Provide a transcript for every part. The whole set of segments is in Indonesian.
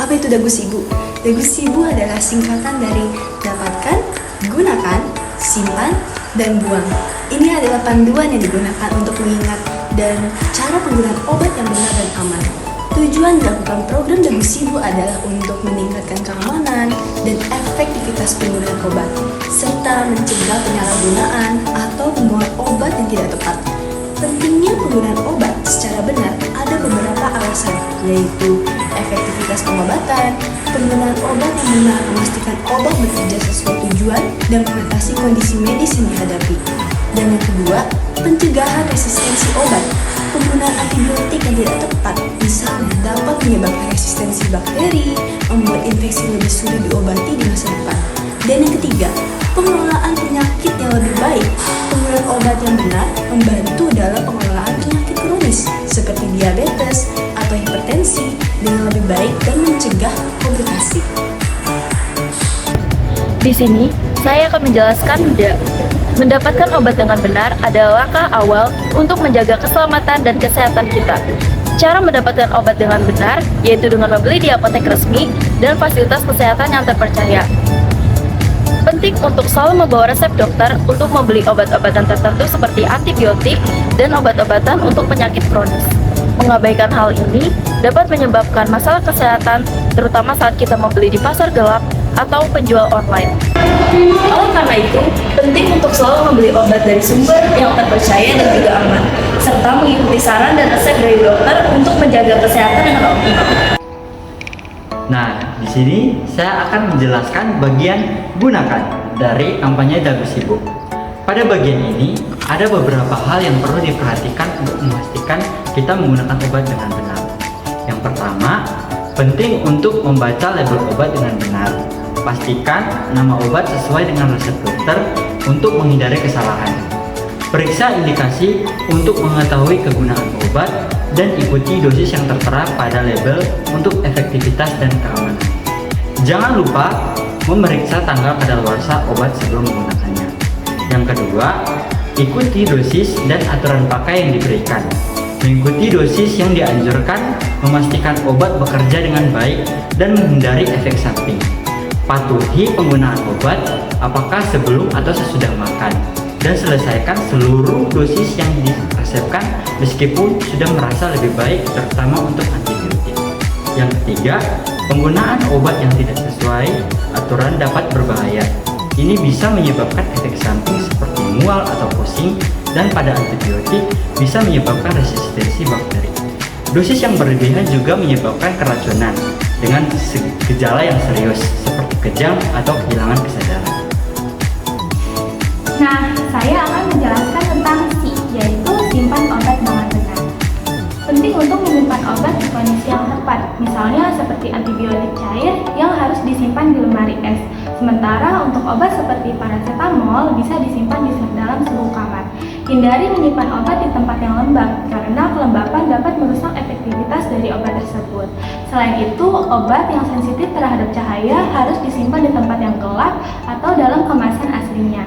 Apa itu Dagu Sibu? Dagu Sibu adalah singkatan dari dapatkan, gunakan, simpan, dan buang. Ini adalah panduan yang digunakan untuk mengingat dan cara penggunaan obat yang benar dan aman. Tujuan dilakukan program Dagu Sibu adalah untuk meningkatkan keamanan dan efektivitas penggunaan obat, serta mencegah penyalahgunaan atau pembuangan obat yang tidak tepat. Pentingnya penggunaan obat secara benar ada beberapa alasan, yaitu efektivitas pengobatan, penggunaan obat yang benar memastikan obat bekerja sesuai tujuan dan mengatasi kondisi medis yang dihadapi. Dan yang kedua, pencegahan resistensi obat. Penggunaan antibiotik yang tidak tepat misalnya dapat menyebabkan resistensi bakteri, membuat infeksi lebih sulit diobati di masa depan. Dan yang ketiga, pengelolaan penyakit yang lebih baik. Penggunaan obat yang benar membantu dalam pengelolaan penyakit kronis seperti diabetes atau hipertensi dengan lebih baik dan mencegah komplikasi. Di sini, saya akan menjelaskan mendapatkan obat dengan benar adalah langkah awal untuk menjaga keselamatan dan kesehatan kita. Cara mendapatkan obat dengan benar yaitu dengan membeli di apotek resmi dan fasilitas kesehatan yang terpercaya. Penting untuk selalu membawa resep dokter untuk membeli obat-obatan tertentu seperti antibiotik dan obat-obatan untuk penyakit kronis. Mengabaikan hal ini dapat menyebabkan masalah kesehatan, terutama saat kita membeli di pasar gelap atau penjual online. Oleh karena itu, penting untuk selalu membeli obat dari sumber yang terpercaya dan juga aman, serta mengikuti saran dan resep dari dokter untuk menjaga kesehatan dengan optimal. Nah, di sini saya akan menjelaskan bagian gunakan dari kampanye Dagu Sibu. Pada bagian ini, ada beberapa hal yang perlu diperhatikan untuk memastikan kita menggunakan obat dengan benar. Yang pertama, penting untuk membaca label obat dengan benar. Pastikan nama obat sesuai dengan resep dokter untuk menghindari kesalahan. Periksa indikasi untuk mengetahui kegunaan obat dan ikuti dosis yang tertera pada label untuk efektivitas dan keamanan. Jangan lupa memeriksa tanggal kadaluarsa obat sebelum menggunakannya. Yang kedua, ikuti dosis dan aturan pakai yang diberikan. Mengikuti dosis yang dianjurkan, memastikan obat bekerja dengan baik dan menghindari efek samping. Patuhi penggunaan obat apakah sebelum atau sesudah makan, dan selesaikan seluruh dosis yang diresepkan meskipun sudah merasa lebih baik, terutama untuk antibiotik. Yang ketiga, penggunaan obat yang tidak sesuai aturan dapat berbahaya. Ini bisa menyebabkan efek samping seperti mual atau pusing, dan pada antibiotik bisa menyebabkan resistensi bakteri. Dosis yang berlebihan juga menyebabkan keracunan dengan gejala yang serius seperti kejang atau kehilangan kesadaran. Nah, saya akan menjelaskan tentang SI, yaitu simpan obat dengan benar. Penting untuk menyimpan obat di kondisi yang tepat, misalnya seperti antibiotik cair yang harus disimpan di lemari es. Sementara untuk obat seperti paracetamol bisa disimpan di dalam suhu kamar. Hindari menyimpan obat di tempat yang lembab, karena kelembapan dapat merusak efektivitas dari obat tersebut. Selain itu, obat yang sensitif terhadap cahaya harus disimpan di tempat yang gelap atau dalam kemasan aslinya.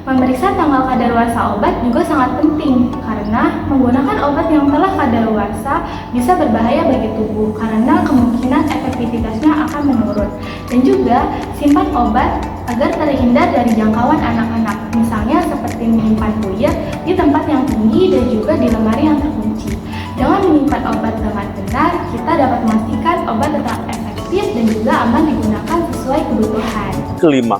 Memeriksa tanggal kadaluarsa obat juga sangat penting, karena menggunakan obat yang telah kadaluarsa bisa berbahaya bagi tubuh karena kemungkinan efektivitasnya akan menurun. Dan juga simpan obat agar terhindar dari jangkauan anak-anak, misalnya seperti menyimpan puyet di tempat yang tinggi dan juga di lemari yang terkunci. Dengan menyimpan obat dengan benar, kita dapat memastikan obat tetap efektif dan juga aman digunakan sesuai kebutuhan. Kelima,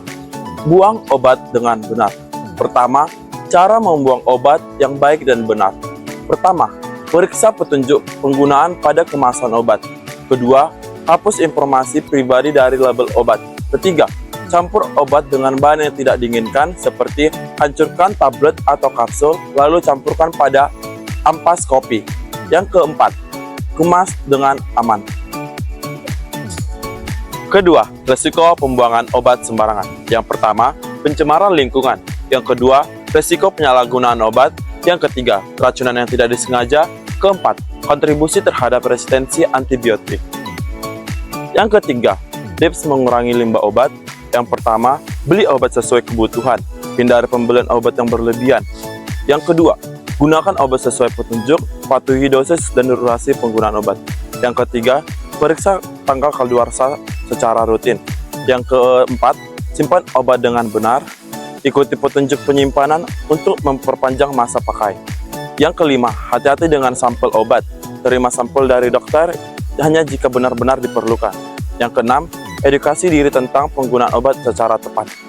buang obat dengan benar. Pertama, cara membuang obat yang baik dan benar. Pertama, periksa petunjuk penggunaan pada kemasan obat. Kedua, hapus informasi pribadi dari label obat. Ketiga, campur obat dengan bahan yang tidak diinginkan seperti hancurkan tablet atau kapsul, lalu campurkan pada ampas kopi. Yang keempat, kemas dengan aman. Kedua, resiko pembuangan obat sembarangan. Yang pertama, pencemaran lingkungan. Yang kedua, resiko penyalahgunaan obat. Yang ketiga, keracunan yang tidak disengaja. Keempat, kontribusi terhadap resistensi antibiotik. Yang ketiga, tips mengurangi limbah obat. Yang pertama, beli obat sesuai kebutuhan. Hindari pembelian obat yang berlebihan. Yang kedua, gunakan obat sesuai petunjuk, patuhi dosis dan durasi penggunaan obat. Yang ketiga, periksa tanggal kadaluarsa secara rutin. Yang keempat, simpan obat dengan benar. Ikuti petunjuk penyimpanan untuk memperpanjang masa pakai. Yang kelima, hati-hati dengan sampel obat. Terima sampel dari dokter hanya jika benar-benar diperlukan. Yang keenam, edukasi diri tentang penggunaan obat secara tepat.